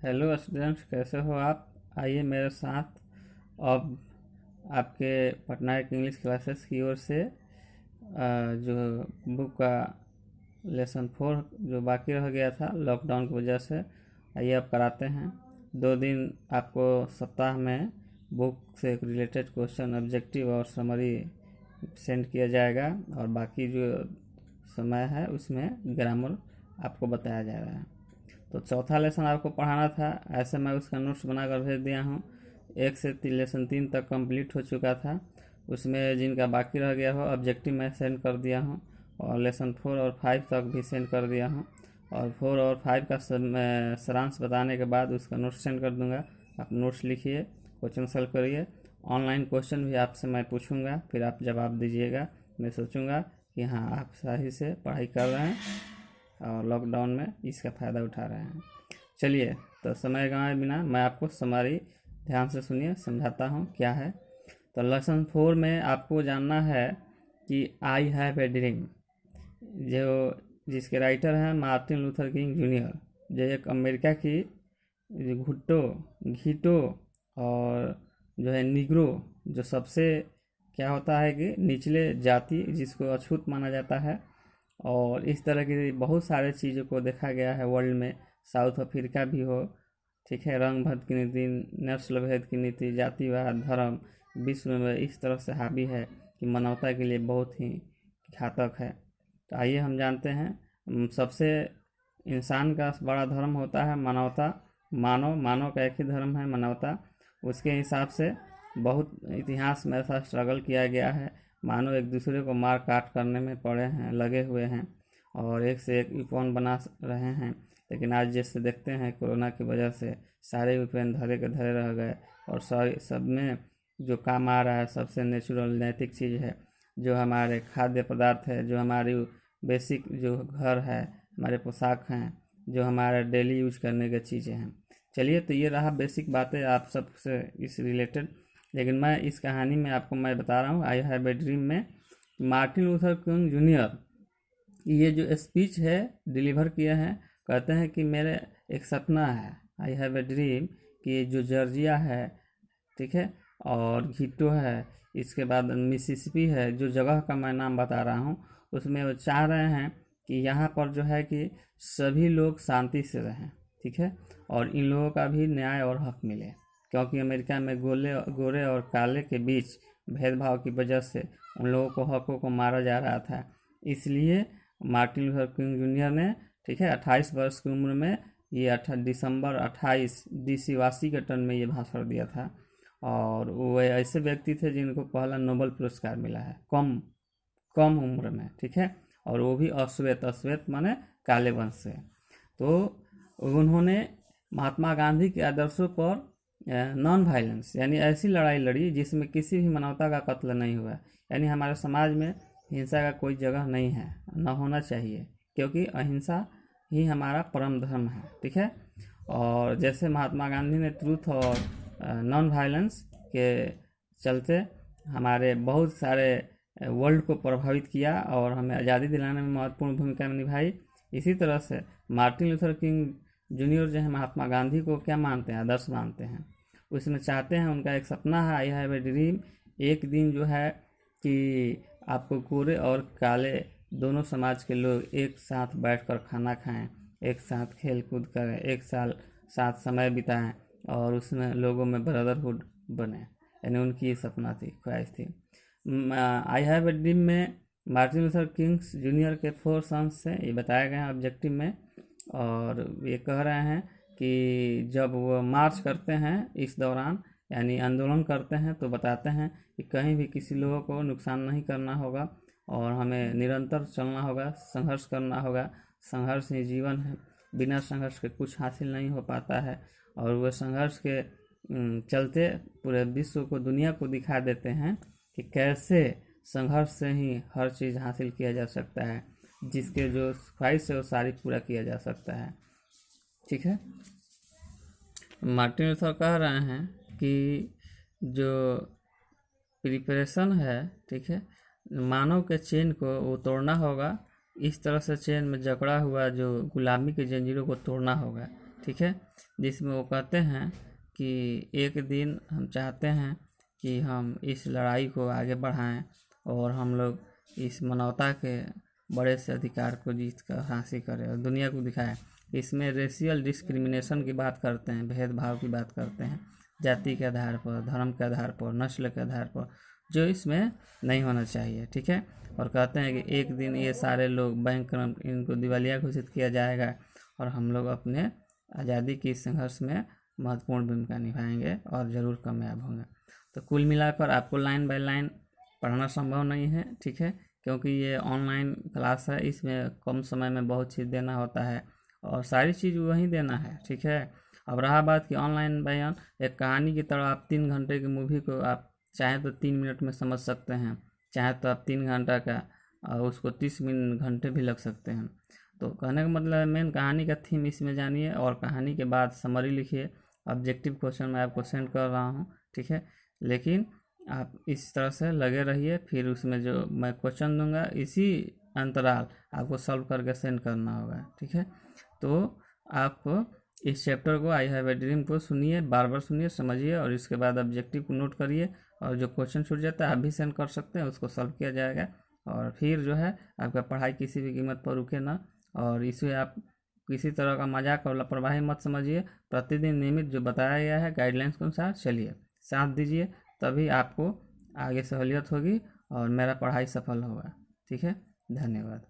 Hello students, कैसे हो आप। आइए मेरे साथ अब आपके पटना एक इंग्लिश क्लासेस की ओर से जो बुक का लेसन 4 जो बाकी रह गया था लॉकडाउन की वजह से, आइए अब कराते हैं। 2 दिन आपको सप्ताह में बुक से रिलेटेड क्वेश्चन, ऑब्जेक्टिव और समरी सेंड किया जाएगा, और बाकी जो समय है उसमें ग्रामर आपको बताया जाएगा। तो चौथा लेसन आपको पढ़ाना था, ऐसे मैं उसका नोट्स बनाकर भेज दिया हूँ। 1 से लेसन 3 तक कंप्लीट हो चुका था, उसमें जिनका बाकी रह गया हो ऑब्जेक्टिव मैं सेंड कर दिया हूँ, और लेसन 4 और 5 तक भी सेंड कर दिया हूँ। और 4 और 5 का सारांश बताने के बाद उसका नोट्स सेंड कर दूंगा। आप नोट्स लिखिए, क्वेश्चन सॉल्व करिए। ऑनलाइन क्वेश्चन भी आपसे मैं पूछूंगा, फिर आप जवाब दीजिएगा। मैं सोचूंगा कि हाँ, आप सही से पढ़ाई कर रहे हैं और लॉकडाउन में इसका फ़ायदा उठा रहे हैं। चलिए, तो समय गंवाए बिना मैं आपको समरी ध्यान से सुनिए, समझाता हूँ क्या है। तो लेसन 4 में आपको जानना है कि आई हैव ए ड्रीम, जो जिसके राइटर हैं मार्टिन लूथर किंग जूनियर, जो एक अमेरिका की घुट्टो घीटो और जो है निग्रो, जो सबसे क्या होता है कि निचले जाति जिसको अछूत माना जाता है, और इस तरह की बहुत सारे चीज़ों को देखा गया है वर्ल्ड में। साउथ अफ्रीका भी हो, ठीक है, रंग भेद की नीति, नस्ल भेद की नीति, जातिवाद, धर्म विश्व में इस तरह से हावी है कि मानवता के लिए बहुत ही घातक है। तो आइए हम जानते हैं, सबसे इंसान का बड़ा धर्म होता है मानवता। मानव का एक ही धर्म है, मानवता। उसके हिसाब से बहुत इतिहास में ऐसा स्ट्रगल किया गया है, मानव एक दूसरे को मार काट करने में पड़े हैं, लगे हुए हैं, और एक से एक यूपन बना रहे हैं। लेकिन आज जैसे देखते हैं, कोरोना की वजह से सारे यूपन धरे के धरे रह गए, और सब में जो काम आ रहा है सबसे नेचुरल नैतिक चीज़ है, जो हमारे खाद्य पदार्थ है, जो हमारी बेसिक जो घर है, हमारे पोशाक हैं, जो हमारे डेली यूज करने की चीज़ें हैं। चलिए, तो ये रहा बेसिक बातें आप सबसे इस रिलेटेड। लेकिन मैं इस कहानी में आपको मैं बता रहा हूँ आई हैव ए ड्रीम में मार्टिन लूथर किंग जूनियर ये जो स्पीच है डिलीवर किया है। कहते हैं कि मेरे एक सपना है, आई हैव ए ड्रीम, कि जो जॉर्जिया है, ठीक है, और घीटो है, इसके बाद मिसिसिपी है, जो जगह का मैं नाम बता रहा हूँ, उसमें वो चाह रहे हैं कि यहाँ पर जो है कि सभी लोग शांति से रहें, ठीक है, और इन लोगों का भी न्याय और हक मिले। क्योंकि अमेरिका में गोरे और काले के बीच भेदभाव की वजह से उन लोगों को हकों को मारा जा रहा था। इसलिए मार्टिन लूथर किंग जूनियर ने, ठीक है, 28 वर्ष की उम्र में ये दिसंबर 28 DC वाशिंगटन में ये भाषण दिया था। और वो ऐसे व्यक्ति थे जिनको पहला नोबेल पुरस्कार मिला है कम कम उम्र में, ठीक है, और वो भी अश्वेत माने काले वंश से। तो उन्होंने महात्मा गांधी के आदर्शों पर नॉन वायलेंस यानी ऐसी लड़ाई लड़ी जिसमें किसी भी मानवता का कत्ल नहीं हुआ। यानी हमारे समाज में हिंसा का कोई जगह नहीं है, न होना चाहिए, क्योंकि अहिंसा ही हमारा परम धर्म है, ठीक है। और जैसे महात्मा गांधी ने ट्रूथ और नॉन वायलेंस के चलते हमारे बहुत सारे वर्ल्ड को प्रभावित किया और हमें आज़ादी दिलाने में महत्वपूर्ण भूमिका निभाई। इसी तरह से मार्टिन लूथर किंग जूनियर जो है महात्मा गांधी को क्या मानते हैं, आदर्श मानते हैं। उसमें चाहते हैं, उनका एक सपना है, आई हैव ए ड्रीम, एक दिन जो है कि आपको गोरे और काले दोनों समाज के लोग एक साथ बैठकर खाना खाएं, एक साथ खेल कूद करें, एक साल साथ समय बिताएं, और उसमें लोगों में ब्रदरहुड बने। यानी उनकी ये सपना थी, ख्वाहिश थी। आई हैव ए ड्रीम में मार्टिन लूथर किंग जूनियर के 4 सन्स से ये बताया गया है ऑब्जेक्टिव में। और ये कह रहे हैं कि जब वो मार्च करते हैं इस दौरान, यानी आंदोलन करते हैं, तो बताते हैं कि कहीं भी किसी लोगों को नुकसान नहीं करना होगा, और हमें निरंतर चलना होगा, संघर्ष करना होगा। संघर्ष ही जीवन है, बिना संघर्ष के कुछ हासिल नहीं हो पाता है। और वह संघर्ष के चलते पूरे विश्व को, दुनिया को दिखा देते हैं कि कैसे संघर्ष से ही हर चीज़ हासिल किया जा सकता है, जिसके जो ख्वाहिश है वो सारी पूरा किया जा सकता है, ठीक है। मार्टिन लूथर कह रहे हैं कि जो प्रिपरेशन है, ठीक है, मानव के चेन को वो तोड़ना होगा। इस तरह से चेन में जकड़ा हुआ जो गुलामी की जंजीरों को तोड़ना होगा। ठीक है, जिसमें वो कहते हैं कि एक दिन हम चाहते हैं कि हम इस लड़ाई को आगे बढ़ाएं और हम लोग इस मानवता के बड़े से अधिकार को जीत कर हासिल करें और दुनिया को दिखाएं। इसमें रेशियल डिस्क्रिमिनेशन की बात करते हैं, भेदभाव की बात करते हैं, जाति के आधार पर, धर्म के आधार पर, नस्ल के आधार पर, जो इसमें नहीं होना चाहिए। ठीक है, और कहते हैं कि एक दिन ये सारे लोग बैंक इनको दिवालिया घोषित किया जाएगा और हम लोग अपने आज़ादी की संघर्ष में महत्वपूर्ण भूमिका निभाएंगे और ज़रूर कामयाब होंगे। तो कुल मिलाकर आपको लाइन बाय लाइन पढ़ना संभव नहीं है, ठीक है, क्योंकि ये ऑनलाइन क्लास है, इसमें कम समय में बहुत चीज़ देना होता है और सारी चीज़ वहीं देना है। ठीक है, अब रहा बात कि ऑनलाइन बयान एक कहानी की तरह, आप 3 घंटे की मूवी को आप चाहे तो 3 मिनट में समझ सकते हैं, चाहे तो आप 3 घंटा का उसको 30 मिनट घंटे भी लग सकते हैं। तो कहने का मतलब है मेन कहानी का थीम इसमें जानिए और कहानी के बाद समरी लिखिए। ऑब्जेक्टिव क्वेश्चन मैं आपको सेंड कर रहा हूँ, ठीक है, लेकिन आप इस तरह से लगे रहिए, फिर उसमें जो मैं क्वेश्चन दूंगा इसी अंतराल आपको सॉल्व करके सेंड करना होगा। ठीक है, तो आप इस चैप्टर को आई हैव ए ड्रीम को सुनिए, बार बार सुनिए, समझिए और इसके बाद ऑब्जेक्टिव को नोट करिए और जो क्वेश्चन छूट जाता है आप भी सेंड कर सकते हैं, उसको सॉल्व किया जाएगा और फिर जो है आपका पढ़ाई किसी भी कीमत पर रुके ना। और इसे आप किसी तरह का मजाक और लापरवाही मत समझिए, प्रतिदिन नियमित जो बताया गया है गाइडलाइंस के अनुसार चलिए, साथ दीजिए, तभी आपको आगे सहूलियत होगी और मेरा पढ़ाई सफल होगा। ठीक है, धन्यवाद।